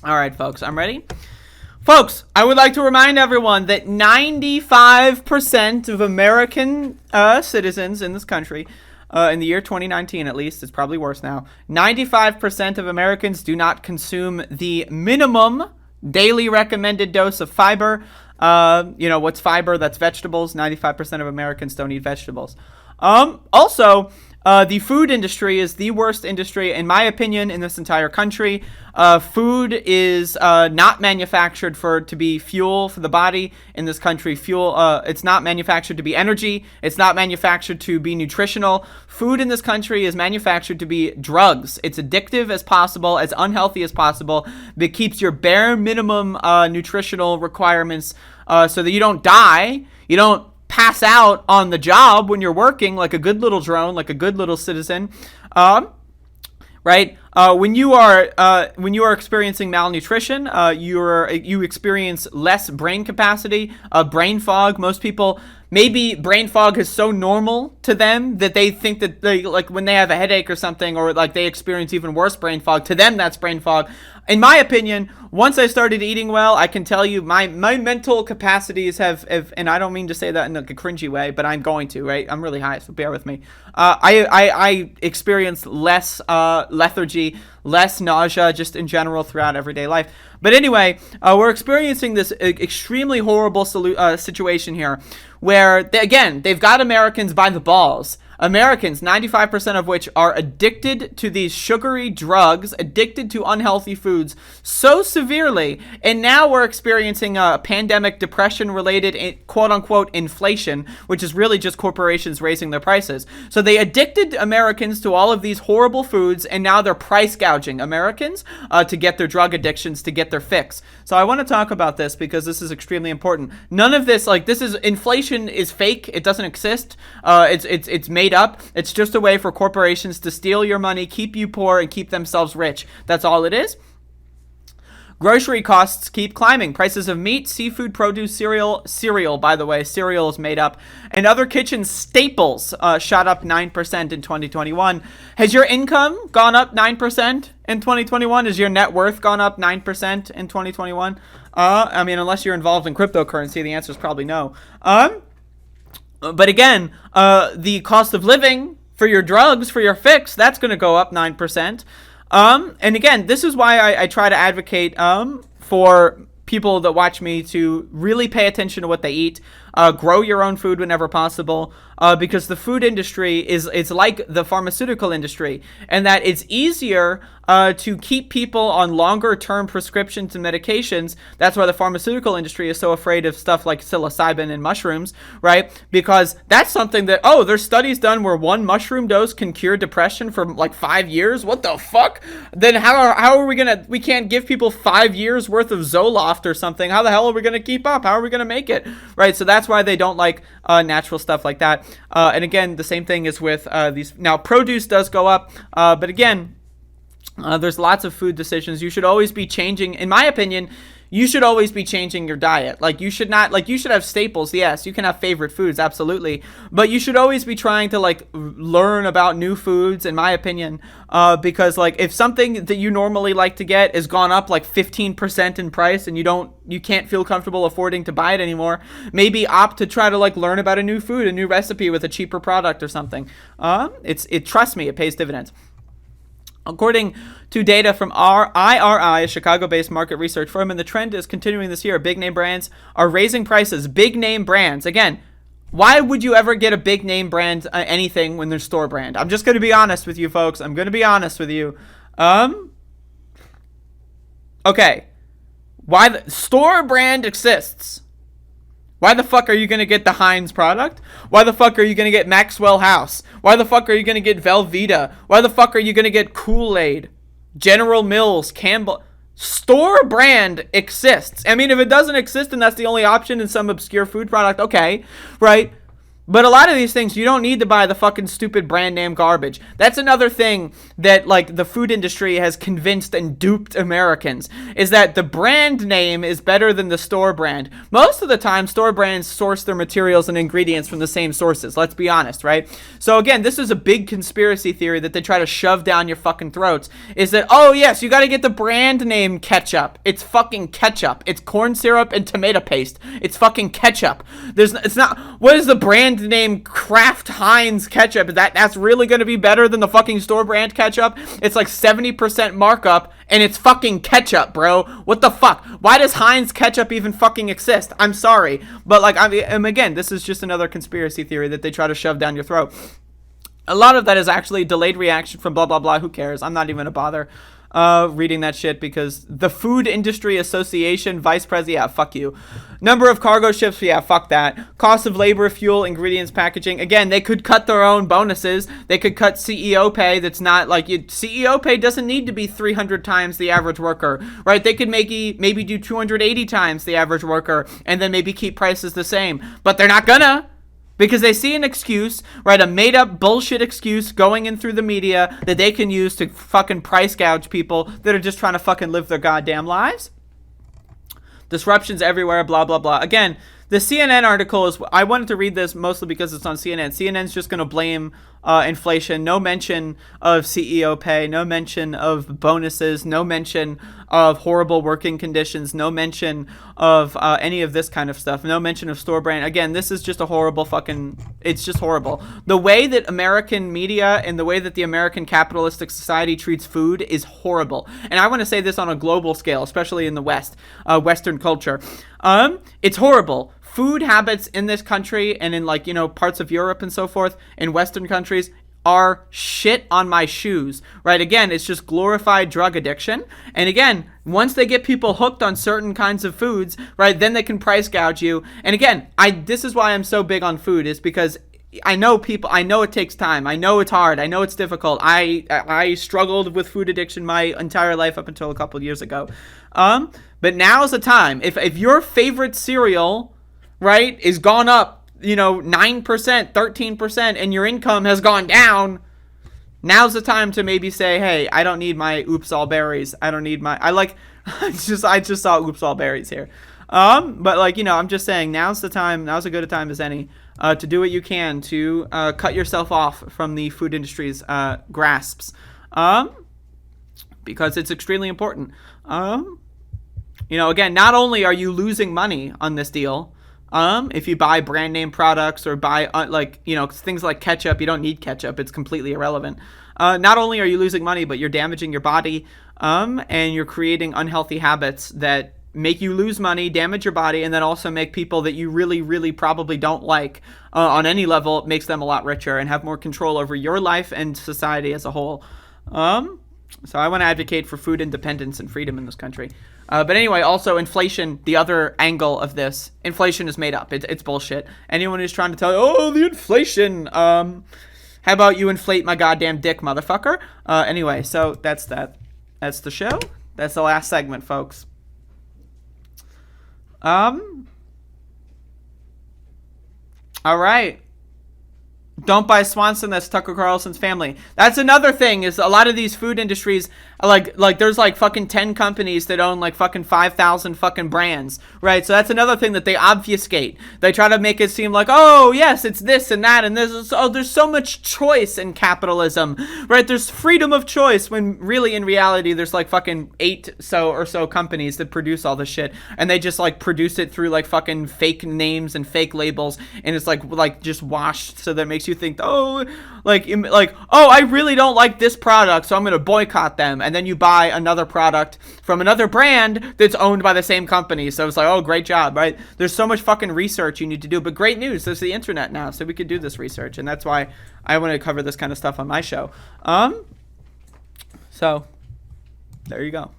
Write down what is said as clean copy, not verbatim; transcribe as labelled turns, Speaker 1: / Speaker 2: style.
Speaker 1: All right, folks, I'm ready. Folks, I would like to remind everyone that 95% of American citizens in this country, in the year 2019 at least, it's probably worse now, 95% of Americans do not consume the minimum daily recommended dose of fiber. What's fiber? That's vegetables. 95% of Americans don't eat vegetables. Also, the food industry is the worst industry, in my opinion, in this entire country. Food is not manufactured to be fuel for the body in this country. It's not manufactured to be energy. It's not manufactured to be nutritional. Food in this country is manufactured to be drugs. It's addictive as possible, as unhealthy as possible. It keeps your bare minimum nutritional requirements so that you don't die. You don't pass out on the job when you're working like a good little drone, like a good little citizen, right? When you are experiencing malnutrition, you experience less brain capacity, brain fog. Most people, maybe brain fog is so normal to them that they think that they, like, when they have a headache or something, or like they experience even worse brain fog, to them that's brain fog. In my opinion, once I started eating well, I can tell you my mental capacities have, and I don't mean to say that in like a cringy way, but I'm going to, right? I'm really high, so bear with me. I experienced less lethargy, less nausea, just in general throughout everyday life. But anyway, we're experiencing this extremely horrible situation here, where they've got Americans by the balls. Americans, 95% of which are addicted to these sugary drugs, addicted to unhealthy foods so severely, and now we're experiencing a pandemic depression-related quote-unquote inflation, which is really just corporations raising their prices. So they addicted Americans to all of these horrible foods, and now they're price gouging Americans to get their drug addictions, to get their fix. So I want to talk about this because this is extremely important. None of this, inflation is fake. It doesn't exist. It's made up. It's just a way for corporations to steal your money, keep you poor, and keep themselves rich. That's all it is. Grocery costs keep climbing. Prices of meat, seafood, produce, cereal, by the way, cereal is made up, and other kitchen staples shot up 9% in 2021. Has your income gone up 9% in 2021? Has your net worth gone up 9% in 2021? Unless you're involved in cryptocurrency, the answer is probably no. But again, the cost of living for your drugs, for your fix, that's going to go up 9%. And again, this is why I try to advocate for people that watch me to really pay attention to what they eat, grow your own food whenever possible, because the food industry is like the pharmaceutical industry, and that it's easier to keep people on longer term prescriptions and medications. That's why the pharmaceutical industry is so afraid of stuff like psilocybin and mushrooms, right? Because that's something that, there's studies done where one mushroom dose can cure depression for like 5 years. What the fuck? Then how are we can't give people 5 years worth of Zoloft or something. How the hell are we gonna keep up? How are we gonna make it? Right? So that's why they don't like natural stuff like that. And again, the same thing is with these. Now, produce does go up, but again, there's lots of food decisions. You should always be changing, in my opinion, you should always be changing your diet. You should have staples. Yes, you can have favorite foods, absolutely. But you should always be trying to learn about new foods, in my opinion, because if something that you normally like to get has gone up 15% in price, and you can't feel comfortable affording to buy it anymore, maybe opt to try to learn about a new food, a new recipe with a cheaper product or something. Trust me, it pays dividends. According to data from IRI, a Chicago-based market research firm, and the trend is continuing this year. Big name brands are raising prices. Big name brands. Again, why would you ever get a big name brand anything when there's store brand? I'm just going to be honest with you, folks. I'm going to be honest with you. Okay. Why the store brand exists? Why the fuck are you going to get the Heinz product? Why the fuck are you going to get Maxwell House? Why the fuck are you going to get Velveeta? Why the fuck are you going to get Kool-Aid? General Mills, Campbell. Store brand exists. If it doesn't exist and that's the only option in some obscure food product, okay, right? But a lot of these things, you don't need to buy the fucking stupid brand name garbage. That's another thing that, like, the food industry has convinced and duped Americans, is that the brand name is better than the store brand. Most of the time, store brands source their materials and ingredients from the same sources. Let's be honest, right? So, again, this is a big conspiracy theory that they try to shove down your fucking throats, is that, oh, yes, you gotta get the brand name ketchup. It's fucking ketchup. It's corn syrup and tomato paste. It's fucking ketchup. It's not, what is the brand name Kraft Heinz ketchup? That's really going to be better than the fucking store brand ketchup? It's like 70% markup and it's fucking ketchup, bro. What the fuck? Why does Heinz ketchup even fucking exist? I'm sorry, but like, again, this is just another conspiracy theory that they try to shove down your throat. A lot of that is actually delayed reaction from blah blah blah. Who cares? I'm not even gonna bother reading that shit, because the Food Industry Association vice president, yeah, fuck you. Number of cargo ships, yeah, fuck that. Cost of labor, fuel, ingredients, packaging. Again, they could cut their own bonuses. They could cut CEO pay. That's not like CEO pay doesn't need to be 300 times the average worker, right? They could maybe do 280 times the average worker, and then maybe keep prices the same. But they're not gonna. Because they see an excuse, right, a made-up bullshit excuse going in through the media that they can use to fucking price gouge people that are just trying to fucking live their goddamn lives. Disruptions everywhere, blah, blah, blah. Again, the CNN article is, I wanted to read this mostly because it's on CNN. CNN's just going to blame inflation. No mention of CEO pay. No mention of bonuses. No mention of horrible working conditions. No mention of any of this kind of stuff. No mention of store brand. Again, this is just a horrible fucking, it's just horrible. The way that American media and the way that the American capitalistic society treats food is horrible. And I want to say this on a global scale, especially in the West, Western culture. It's horrible. Food habits in this country and in, like, you know, parts of Europe and so forth, in Western countries, are shit on my shoes, right? Again, it's just glorified drug addiction. And again, once they get people hooked on certain kinds of foods, right, then they can price gouge you. And again, this is why I'm so big on food, is because I know people, I know it takes time. I know it's hard. I know it's difficult. I struggled with food addiction my entire life up until a couple of years ago. But now's the time. If your favorite cereal, right, is gone up, you know, 9%, 13%, and your income has gone down, now's the time to maybe say, hey, I don't need my Oops All Berries. I don't need my, I just saw Oops All Berries here. But, like, you know, I'm just saying, now's the time, now's as good a time as any, to do what you can to cut yourself off from the food industry's grasps, because it's extremely important. You know, again, not only are you losing money on this deal, if you buy brand name products or buy, like, you know, things like ketchup, you don't need ketchup. It's completely irrelevant. Not only are you losing money, but you're damaging your body, and you're creating unhealthy habits that make you lose money, damage your body, and then also make people that you really, really probably don't like on any level, makes them a lot richer and have more control over your life and society as a whole. So I want to advocate for food independence and freedom in this country. But anyway, also inflation, the other angle of this, inflation is made up. It's bullshit. Anyone who's trying to tell you, oh, the inflation, how about you inflate my goddamn dick, motherfucker? Anyway, so that's that. That's the show. That's the last segment, folks. All right. Don't buy Swanson, that's Tucker Carlson's family. That's another thing, is a lot of these food industries, like there's like fucking 10 companies that own like fucking 5,000 fucking brands, right? So that's another thing that they obfuscate. They try to make it seem like, oh yes, it's this and that and this. Oh, there's so much choice in capitalism, right? There's freedom of choice, when really in reality there's like fucking 8 or so companies that produce all this shit, and they just like produce it through like fucking fake names and fake labels, and it's like just washed so that it makes you think, oh, like oh, I really don't like this product, so I'm gonna boycott them. And then you buy another product from another brand that's owned by the same company, so it's like, oh, great job, right? There's so much fucking research you need to do, but great news, there's the internet now, so we can do this research, and that's why I want to cover this kind of stuff on my show. So there you go.